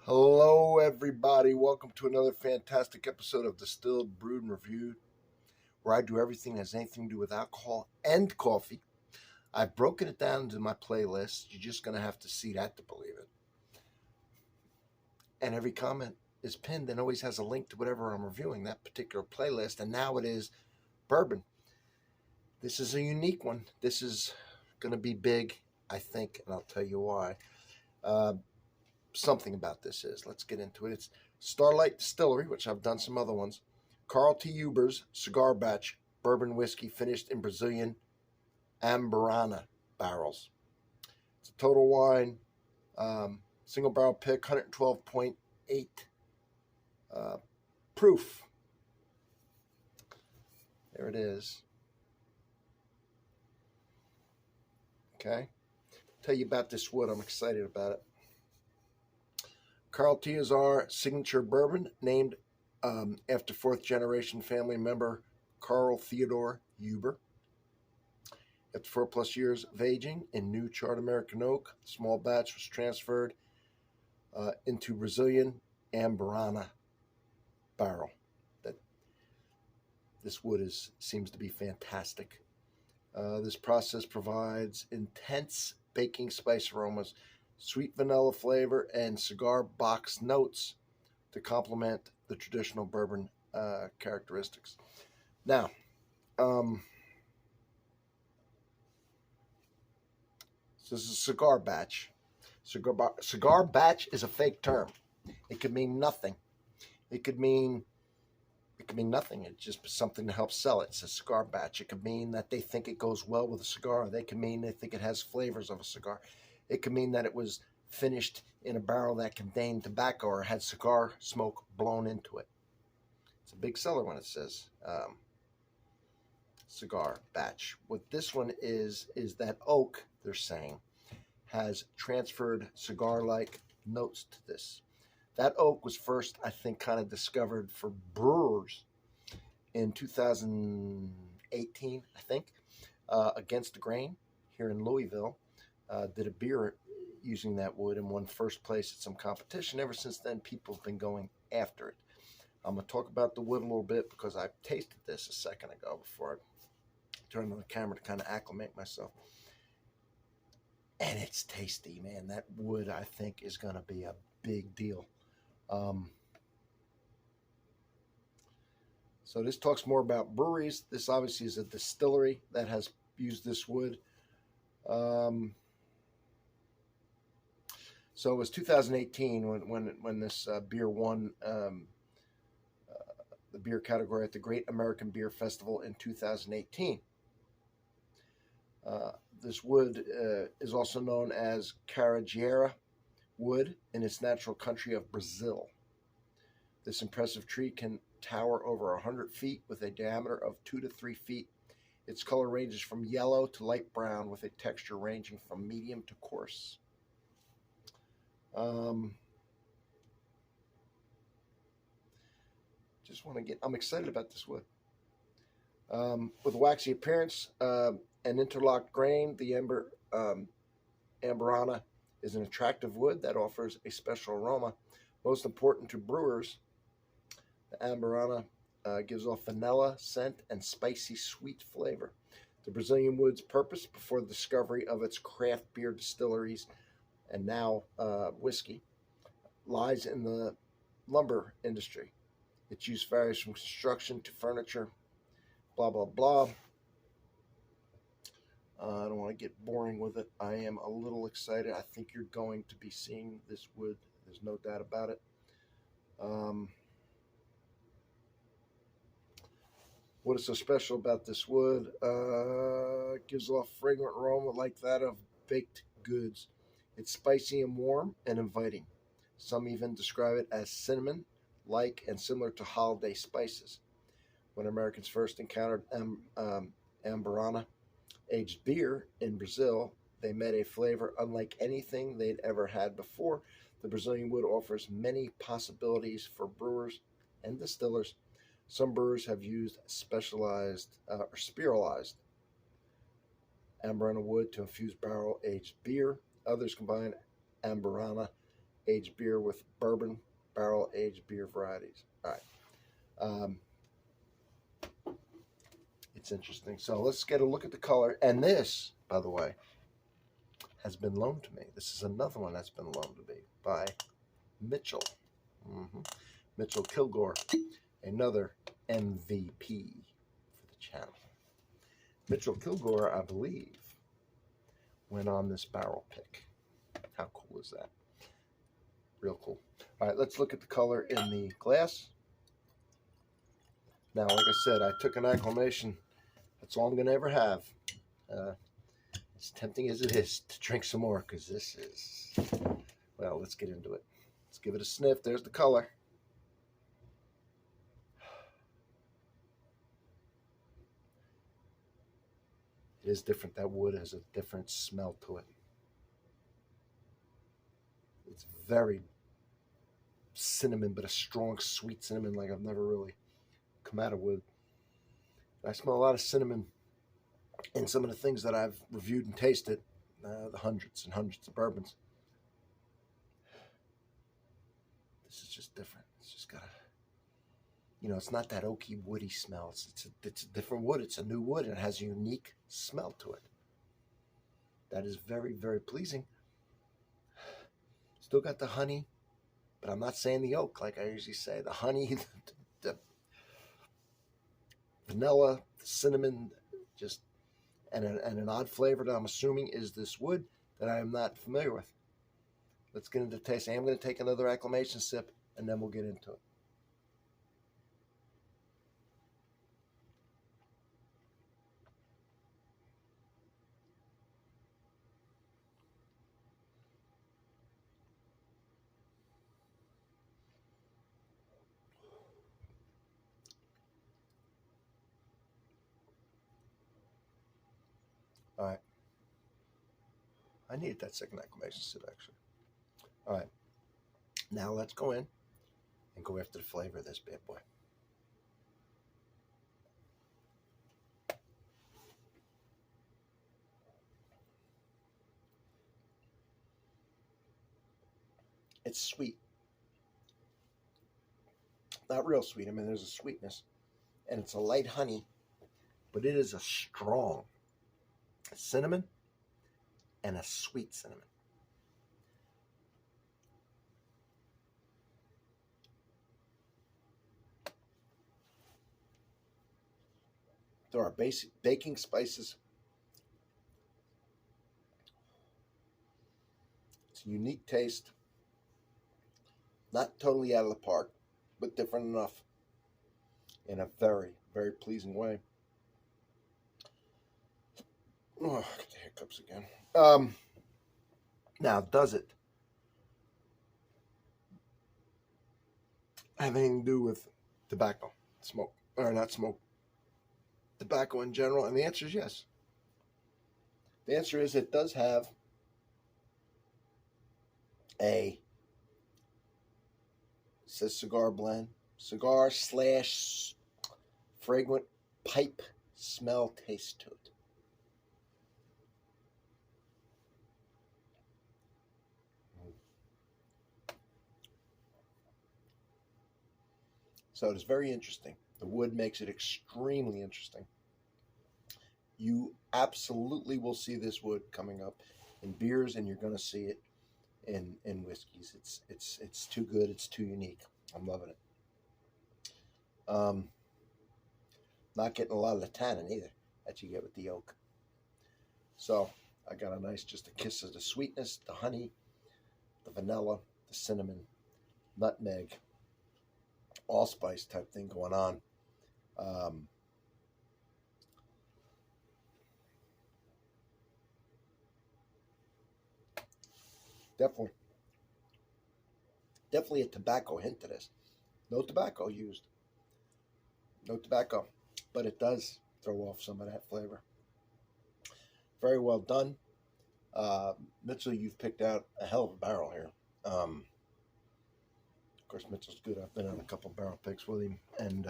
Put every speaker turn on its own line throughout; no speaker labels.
Hello, everybody. Welcome to another fantastic episode of Distilled, Brewed, and Reviewed, where I do everything that has anything to do with alcohol and coffee. I've broken it down into my playlist. You're just going to have to see that to believe it. And every comment is pinned and always has a link to whatever I'm reviewing, that particular playlist. And now it is bourbon. This is a unique one. This is going to be big, I think, and I'll tell you why. Something about this is. Let's get into it. It's Starlight Distillery, which I've done some other ones. Carl T. Huber's cigar batch bourbon whiskey finished in Brazilian Amburana barrels. It's a total wine, single barrel pick, 112.8 proof. There it is. Okay. Tell you about this wood. I'm excited about it. Carl T is our signature bourbon, named after fourth generation family member Carl Theodore Huber. After 4+ years of aging in new charred American oak, the small batch was transferred into Brazilian Amburana barrel. This wood seems to be fantastic. This process provides intense baking spice aromas, sweet vanilla flavor, and cigar box notes to complement the traditional bourbon characteristics. Now, so this is a cigar batch. Cigar batch is a fake term. It could mean nothing. It could mean nothing. It's just something to help sell it. It's a cigar batch. It could mean that they think it goes well with a cigar. They could mean they think it has flavors of a cigar. It could mean that it was finished in a barrel that contained tobacco or had cigar smoke blown into it. It's a big seller when it says cigar batch. What this one is that oak, they're saying, has transferred cigar-like notes to this. That oak was first, I think, kind of discovered for brewers in 2018, I think, Against the Grain here in Louisville. Did a beer using that wood and won first place at some competition. Ever since then, people have been going after it. I'm going to talk about the wood a little bit because I tasted this a second ago before I turned on the camera to kind of acclimate myself. And it's tasty, man. That wood, I think, is going to be a big deal. So this talks more about breweries. This obviously is a distillery that has used this wood. So it was 2018 when this beer won the beer category at the Great American Beer Festival in 2018. This wood is also known as Carajera wood in its natural country of Brazil. This impressive tree can tower over 100 feet with a diameter of 2 to 3 feet. Its color ranges from yellow to light brown with a texture ranging from medium to coarse. I'm excited about this wood. With a waxy appearance and interlocked grain, the Amburana is an attractive wood that offers a special aroma. Most important to brewers, the Amburana gives off vanilla scent and spicy sweet flavor. The Brazilian wood's purpose before the discovery of its craft beer distilleries and now whiskey lies in the lumber industry. Its use varies from construction to furniture, blah, blah, blah. I don't want to get boring with it. I am a little excited. I think you're going to be seeing this wood. There's no doubt about it. What is so special about this wood? It gives off fragrant aroma like that of baked goods. It's spicy and warm and inviting. Some even describe it as cinnamon-like and similar to holiday spices. When Americans first encountered Amburana aged beer in Brazil, they met a flavor unlike anything they'd ever had before. The Brazilian wood offers many possibilities for brewers and distillers. Some brewers have used specialized or spiralized Amburana wood to infuse barrel-aged beer. Others combine Amburana aged beer with bourbon barrel aged beer varieties. All right. It's interesting. So let's get a look at the color. And this, by the way, has been loaned to me. This is another one that's been loaned to me by Mitchell. Mitchell Kilgore, another MVP for the channel. Mitchell Kilgore, I believe, went on this barrel pick. How cool is that? Real cool. All right, let's look at the color in the glass. Now, like I said, I took an acclimation. That's all I'm going to ever have. As tempting as it is to drink some more, because this is, well, let's get into it. Let's give it a sniff. There's the color. It is different. That wood has a different smell to it. It's very cinnamon, but a strong, sweet cinnamon like I've never really come out of wood. I smell a lot of cinnamon in some of the things that I've reviewed and tasted, the hundreds and hundreds of bourbons. This is just different. It's just got a, you know, it's not that oaky, woody smell. It's a different wood. It's a new wood, and it has a unique smell to it. That is very, very pleasing. Still got the honey, but I'm not saying the oak like I usually say. The honey, the vanilla, the cinnamon, just and an odd flavor that I'm assuming is this wood that I am not familiar with. Let's get into the taste. I am going to take another acclimation sip, and then we'll get into it. All right. I needed that second acclimation sip, actually. All right. Now let's go in and go after the flavor of this bad boy. It's sweet. Not real sweet. I mean, there's a sweetness. And it's a light honey, but it is a strong cinnamon and a sweet cinnamon. There are basic baking spices. It's a unique taste. Not totally out of the park, but different enough in a very, very pleasing way. Oh, I got the hiccups again. Now, does it have anything to do with tobacco, smoke, or not smoke, tobacco in general? And the answer is yes. The answer is it does have it says cigar blend, cigar / fragrant pipe smell taste to it. So it is very interesting. The wood makes it extremely interesting. You absolutely will see this wood coming up in beers, and you're going to see it in whiskeys. It's too good. It's too unique. I'm loving it. Not getting a lot of the tannin either that you get with the oak. So I got a nice, just a kiss of the sweetness, the honey, the vanilla, the cinnamon, nutmeg, allspice type thing going on. Definitely a tobacco hint to this. No tobacco used. No tobacco, but it does throw off some of that flavor. Very well done. Mitchell, you've picked out a hell of a barrel here. Of course, Mitchell's good. I've been on a couple barrel picks with him, and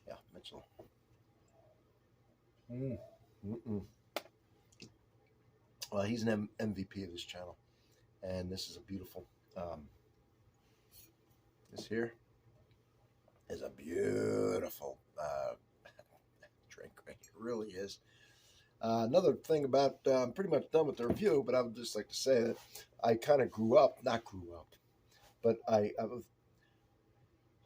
yeah, Mitchell. Well, he's an MVP of this channel. And this is a beautiful, this here is a beautiful drink. Right? It really is. Another thing about, I'm pretty much done with the review, but I would just like to say that I kind of not grew up, but I've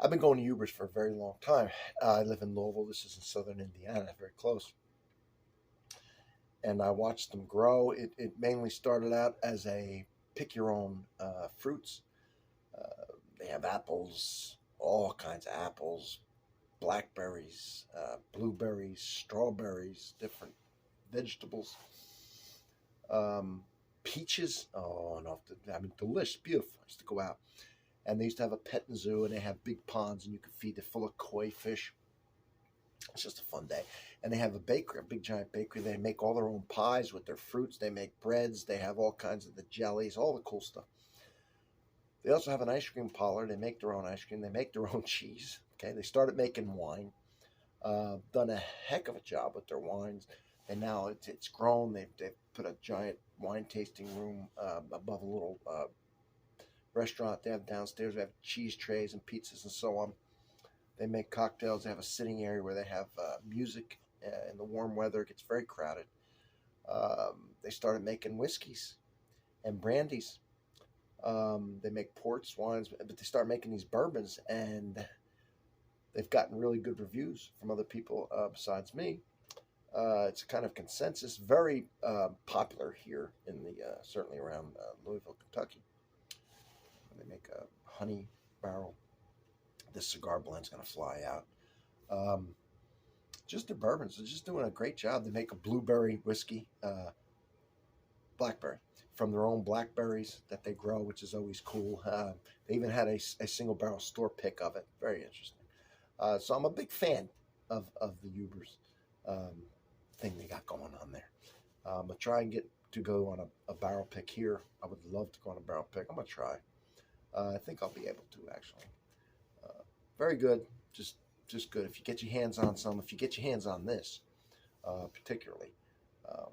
been going to Ubers for a very long time. I live in Louisville. This is in southern Indiana, very close. And I watched them grow. It mainly started out as a pick your own fruits. They have apples, all kinds of apples, blackberries, blueberries, strawberries, different vegetables, peaches. Oh no, I mean, delicious, beautiful. I used to go out, and they used to have a petting zoo, and they have big ponds, and you could feed. They're full of koi fish. It's just a fun day. And they have a bakery, a big giant bakery. They make all their own pies with their fruits. They make breads. They have all kinds of the jellies, all the cool stuff. They also have an ice cream parlor. They make their own ice cream. They make their own cheese. Okay, they started making wine. Done a heck of a job with their wines, and now it's grown. They've put a giant wine tasting room above a little restaurant. They have downstairs. They have cheese trays and pizzas and so on. They make cocktails. They have a sitting area where they have music in the warm weather. It gets very crowded. They started making whiskeys and brandies. They make ports, wines, but they start making these bourbons, and they've gotten really good reviews from other people besides me. It's a kind of consensus, very popular here in the certainly around Louisville, Kentucky. They make a honey barrel. This cigar blend's going to fly out. Just the bourbons, they're just doing a great job. They make a blueberry whiskey, blackberry, from their own blackberries that they grow, which is always cool. They even had a single barrel store pick of it. Very interesting. So I'm a big fan of the Ubers thing they got going on there. I'm going to try and get to go on a barrel pick here. I would love to go on a barrel pick. I'm going to try. I think I'll be able to, actually. Very good. Just good. If you get your hands on some, if you get your hands on this, particularly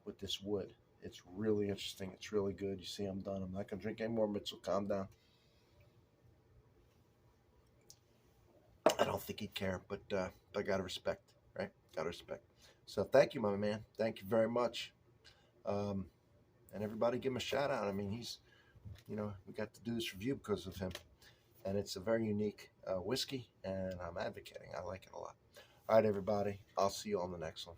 with this wood, it's really interesting. It's really good. You see, I'm done. I'm not going to drink any more, Mitchell. Calm down. I don't think he'd care, but I got to respect, right? Got to respect. So thank you, my man. Thank you very much. And everybody give him a shout out. I mean, he's, we got to do this review because of him. And it's a very unique whiskey, and I'm advocating. I like it a lot. All right, everybody. I'll see you on the next one.